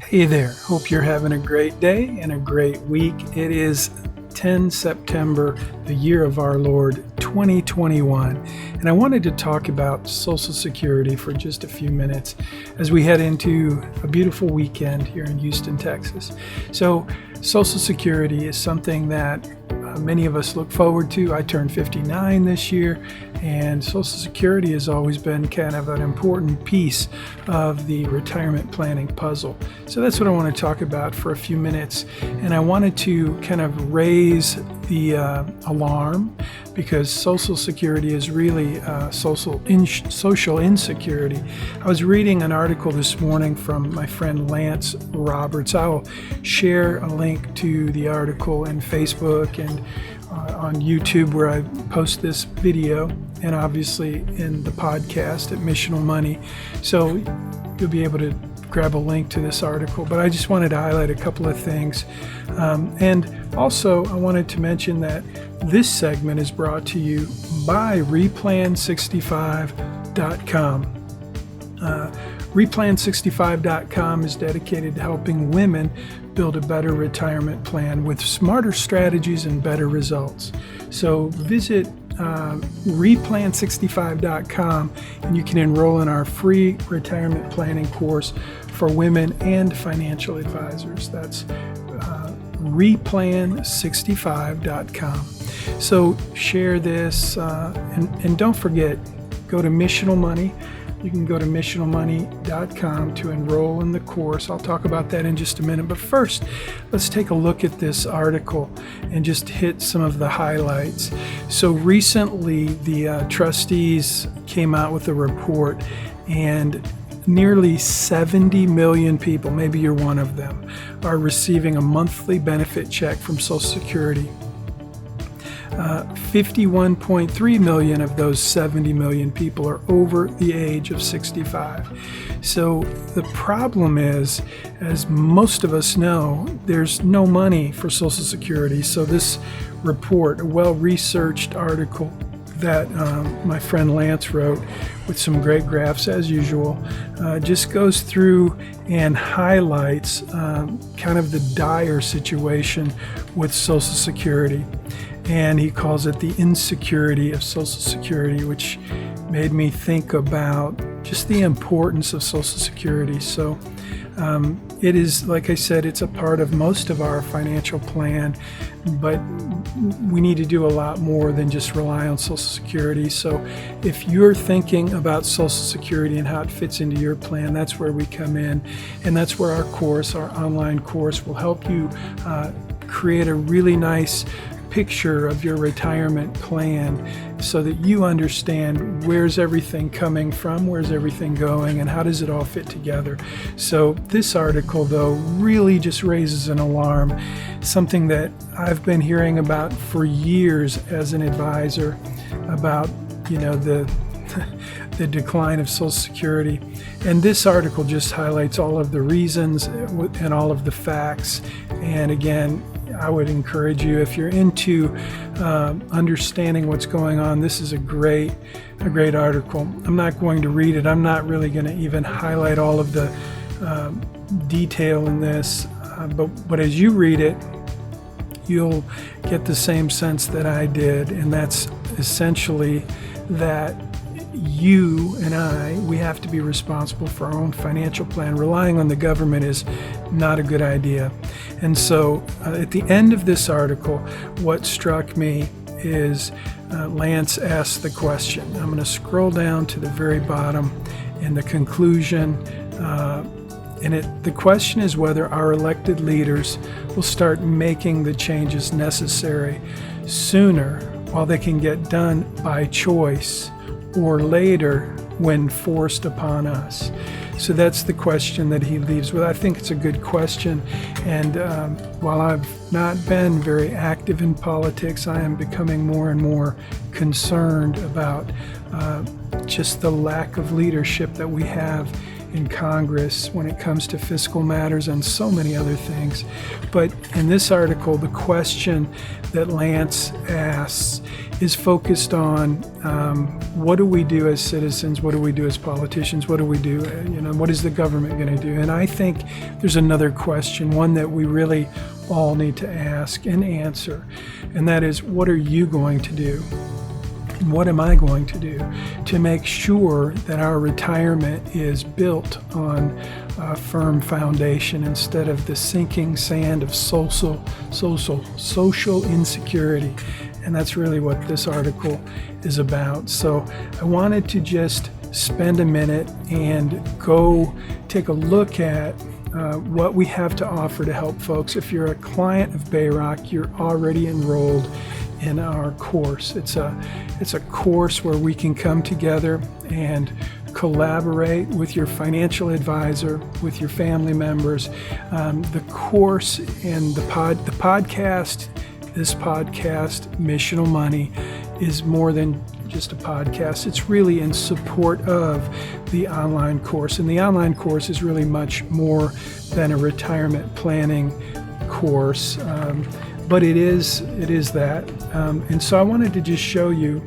Hey there, hope you're having a great day and a great week. It is 10 September, the year of our Lord 2021, and I wanted to talk about Social Security for just a few minutes as we head into a beautiful weekend here in Houston, Texas. So Social Security is something that many of us look forward to. I turned 59 this year, and Social Security has always been kind of an important piece of the retirement planning puzzle. So that's what I want to talk about for a few minutes. And I wanted to kind of raise the alarm, because Social Security is really social insecurity. I was reading an article this morning from my friend Lance Roberts. I'll share a link to the article in Facebook and on YouTube, where I post this video, and obviously in the podcast at Missional Money. So you'll be able to grab a link to this article. But I just wanted to highlight a couple of things. And also I wanted to mention that this segment is brought to you by Replan65.com. Replan65.com is dedicated to helping women build a better retirement plan with smarter strategies and better results. So visit Replan65.com and you can enroll in our free retirement planning course for women and financial advisors. That's Replan65.com. So share this and don't forget, go to Missional Money. You can go to missionalmoney.com to enroll in the course. I'll talk about that in just a minute. But first, let's take a look at this article and just hit some of the highlights. So recently, the trustees came out with a report, and nearly 70 million people, maybe you're one of them, are receiving a monthly benefit check from Social Security. 51.3 million of those 70 million people are over the age of 65. So the problem is, as most of us know, there's no money for Social Security. So this report, a well-researched article that my friend Lance wrote with some great graphs as usual, just goes through and highlights kind of the dire situation with Social Security. And he calls it the insecurity of Social Security, which made me think about just the importance of Social Security. So it is, like I said, it's a part of most of our financial plan, but we need to do a lot more than just rely on Social Security. So if you're thinking about Social Security and how it fits into your plan, that's where we come in. And that's where our course, our online course, will help you create a really nice picture of your retirement plan, so that you understand where's everything coming from, where's everything going, and how does it all fit together. So this article, though, really just raises an alarm, something that I've been hearing about for years as an advisor, about the decline of Social Security. And this article just highlights all of the reasons and all of the facts. And again, I would encourage you, if you're into understanding what's going on, this is a great article. I'm not going to read it. I'm not really going to even highlight all of the detail in this. But as you read it, you'll get the same sense that I did, and that's essentially that you and we have to be responsible for our own financial plan. Relying on the government is not a good idea. And so at the end of this article, what struck me is Lance asked the question. I'm going to scroll down to the very bottom in the conclusion. The question is whether our elected leaders will start making the changes necessary sooner, while they can get done by choice, or later when forced upon us. So that's the question that he leaves with. I think it's a good question. And while I've not been very active in politics, I am becoming more and more concerned about just the lack of leadership that we have in Congress when it comes to fiscal matters and so many other things. But in this article, the question that Lance asks is focused on what do we do as citizens, what do we do as politicians, what do we do, what is the government going to do? And I think there's another question, one that we really all need to ask and answer, and that is, what are you going to do? And what am I going to do to make sure that our retirement is built on a firm foundation instead of the sinking sand of social insecurity? And that's really what this article is about. So I wanted to just spend a minute and go take a look at what we have to offer to help folks. If you're a client of Bayrock, you're already enrolled in our course. It's a course where we can come together and collaborate with your financial advisor, with your family members. The course and the podcast, this podcast, Missional Money, is more than just a podcast. It's really in support of the online course. And the online course is really much more than a retirement planning course. But it is that. And so I wanted to just show you,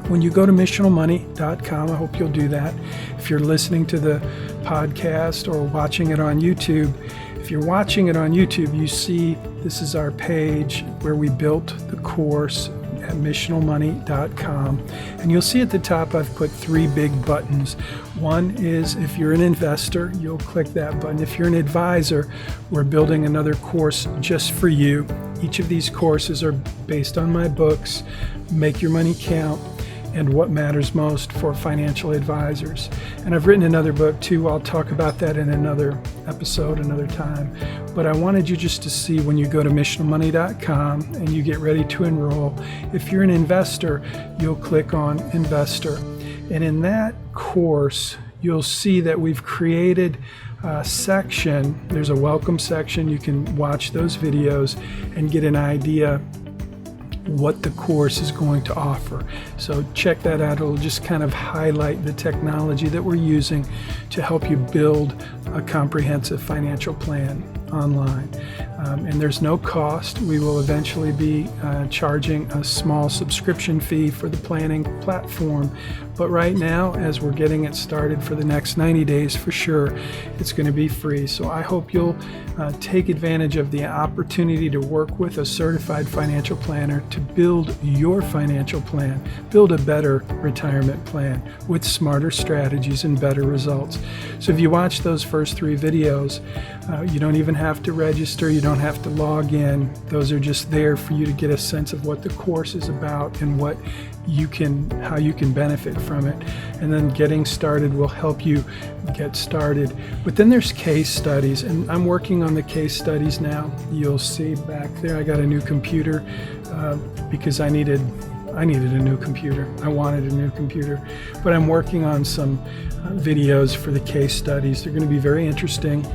when you go to missionalmoney.com, I hope you'll do that. If you're listening to the podcast or watching it on YouTube, if you're watching it on YouTube, you see this is our page where we built the course at missionalmoney.com. And you'll see at the top I've put 3 big buttons. One is if you're an investor, you'll click that button. If you're an advisor, we're building another course just for you. Each of these courses are based on my books, Make Your Money Count, and What Matters Most for Financial Advisors. And I've written another book too. I'll talk about that in another episode, another time. But I wanted you just to see, when you go to missionalmoney.com and you get ready to enroll, if you're an investor, you'll click on Investor. And in that course, you'll see that we've created a section. There's a welcome section. You can watch those videos and get an idea what the course is going to offer. So check that out. It'll just kind of highlight the technology that we're using to help you build a comprehensive financial plan online. And there's no cost. We will eventually be charging a small subscription fee for the planning platform. But right now, as we're getting it started for the next 90 days, for sure, it's going to be free. So I hope you'll take advantage of the opportunity to work with a certified financial planner to build your financial plan, build a better retirement plan with smarter strategies and better results. So if you watch those first 3 videos, you don't even have to register. You don't have to log in. Those are just there for you to get a sense of what the course is about and how you can benefit from it. And then getting started will help you get started. But then there's case studies, and I'm working on the case studies now. You'll see back there I got a new computer because I needed a new computer. I wanted a new computer. But I'm working on some videos for the case studies. They're going to be very interesting.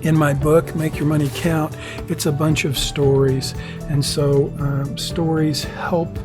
In my book, Make Your Money Count, it's a bunch of stories. And so stories help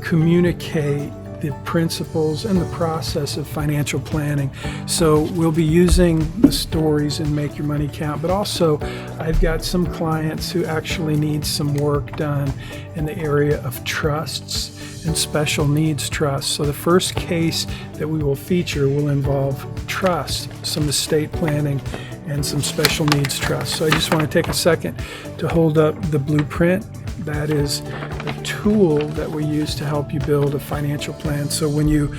communicate the principles and the process of financial planning. So we'll be using the stories in Make Your Money Count, but also I've got some clients who actually need some work done in the area of trusts and special needs trusts. So the first case that we will feature will involve trust, some estate planning, and some special needs trusts. So I just want to take a second to hold up the blueprint. That is a tool that we use to help you build a financial plan. So when you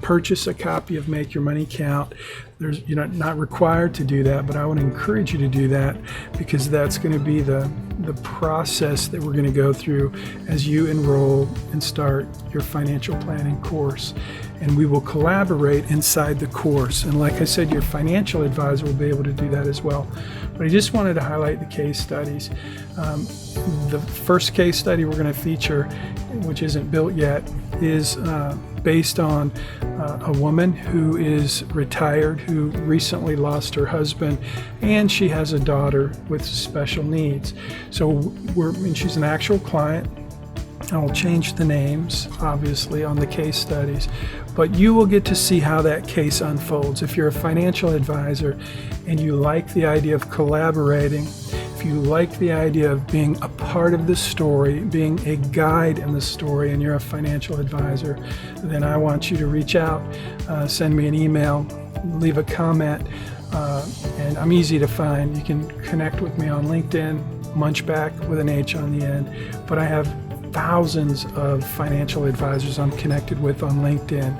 purchase a copy of Make Your Money Count, you're not required to do that, but I would encourage you to do that, because that's going to be the process that we're going to go through as you enroll and start your financial planning course. And we will collaborate inside the course. And like I said, your financial advisor will be able to do that as well. But I just wanted to highlight the case studies. The first case study we're going to feature, which isn't built yet, is based on a woman who is retired, who recently lost her husband, and she has a daughter with special needs. So she's an actual client. I'll change the names, obviously, on the case studies, but you will get to see how that case unfolds. If you're a financial advisor and you like the idea of collaborating if you like the idea of being a part of the story, being a guide in the story, and you're a financial advisor, then I want you to reach out, send me an email, leave a comment, and I'm easy to find. You can connect with me on LinkedIn, Munchback with an H on the end, but I have thousands of financial advisors I'm connected with on LinkedIn,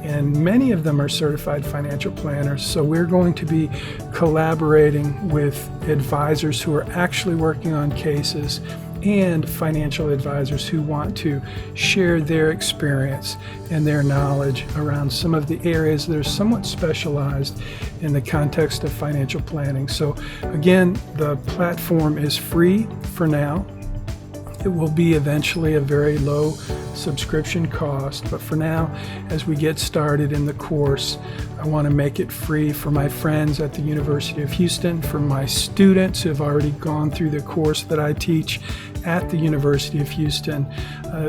and many of them are certified financial planners. So we're going to be collaborating with advisors who are actually working on cases and financial advisors who want to share their experience and their knowledge around some of the areas that are somewhat specialized in the context of financial planning. So again, the platform is free for now. It will be eventually a very low subscription cost, but for now, as we get started in the course, I want to make it free for my friends at the University of Houston, for my students who have already gone through the course that I teach at the University of Houston.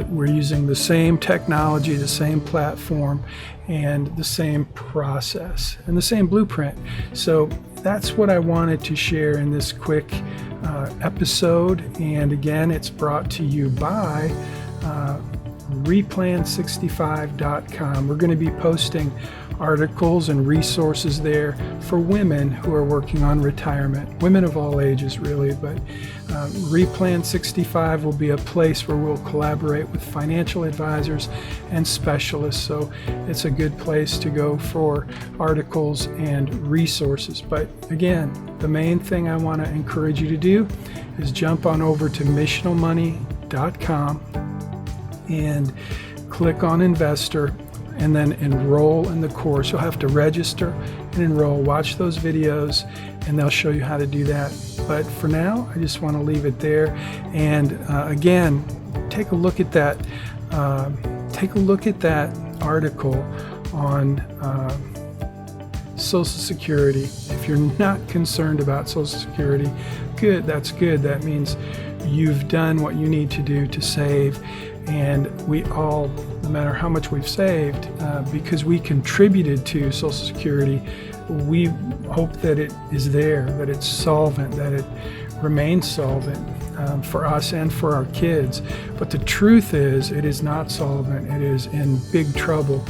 We're using the same technology, the same platform, and the same process, and the same blueprint. So that's what I wanted to share in this quick episode. And again, it's brought to you by replan65.com. We're going to be posting articles and resources there for women who are working on retirement, women of all ages really, but Replan 65 will be a place where we'll collaborate with financial advisors and specialists, so it's a good place to go for articles and resources. But again, the main thing I want to encourage you to do is jump on over to missionalmoney.com and click on Investor, and then enroll in the course. You'll have to register and enroll, watch those videos, and they'll show you how to do that. But for now, I just want to leave it there. And again, take a look at that. Take a look at that article on Social Security. If you're not concerned about Social Security, good. That's good. That means you've done what you need to do to save. And we all, no matter how much we've saved, because we contributed to Social Security, we hope that it is there, that it's solvent, that it remains solvent for us and for our kids. But the truth is, it is not solvent. It is in big trouble.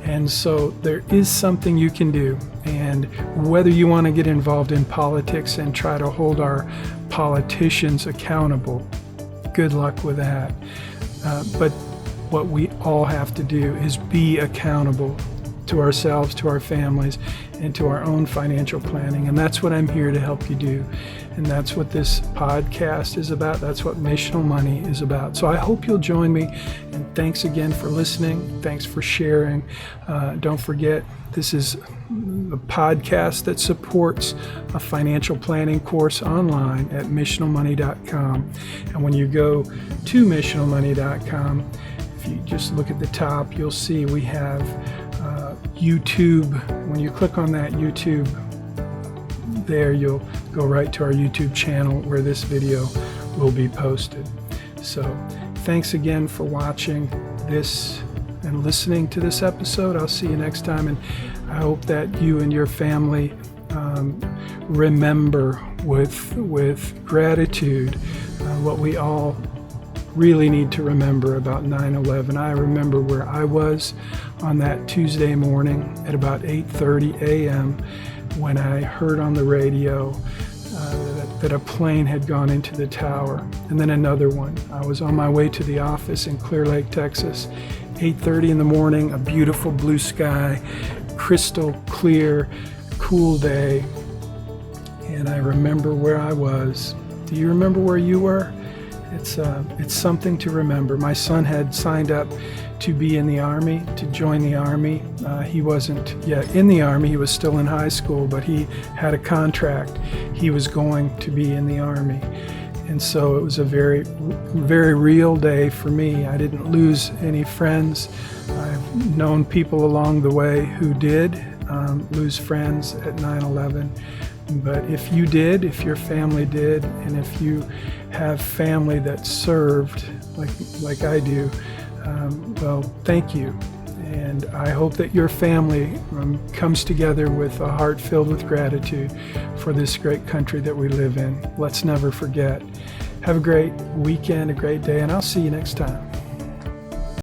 And so there is something you can do. And whether you want to get involved in politics and try to hold our politicians accountable, good luck with that. But what we all have to do is be accountable to ourselves, to our families, and to our own financial planning. And that's what I'm here to help you do. And that's what this podcast is about. That's what Missional Money is about. So I hope you'll join me. And thanks again for listening. Thanks for sharing. Don't forget, this is a podcast that supports a financial planning course online at missionalmoney.com. And when you go to missionalmoney.com, if you just look at the top, you'll see we have YouTube. When you click on that YouTube there, you'll go right to our YouTube channel where this video will be posted. So thanks again for watching this and listening to this episode. I'll see you next time, and I hope that you and your family remember with gratitude what we all really need to remember about 9/11. I remember where I was on that Tuesday morning at about 8:30 a.m. when I heard on the radio that a plane had gone into the tower, and then another one. I was on my way to the office in Clear Lake, Texas, 8:30 in the morning, a beautiful blue sky, crystal clear, cool day, and I remember where I was. Do you remember where you were? It's something to remember. My son had signed up to be in the Army, to join the Army. He wasn't yet in the Army. He was still in high school, but he had a contract. He was going to be in the Army. And so it was a very, very real day for me. I didn't lose any friends. I've known people along the way who did lose friends at 9/11. But if you did, if your family did, and if you have family that served like I do, well, thank you. And I hope that your family comes together with a heart filled with gratitude for this great country that we live in. Let's never forget. Have a great weekend, a great day, and I'll see you next time.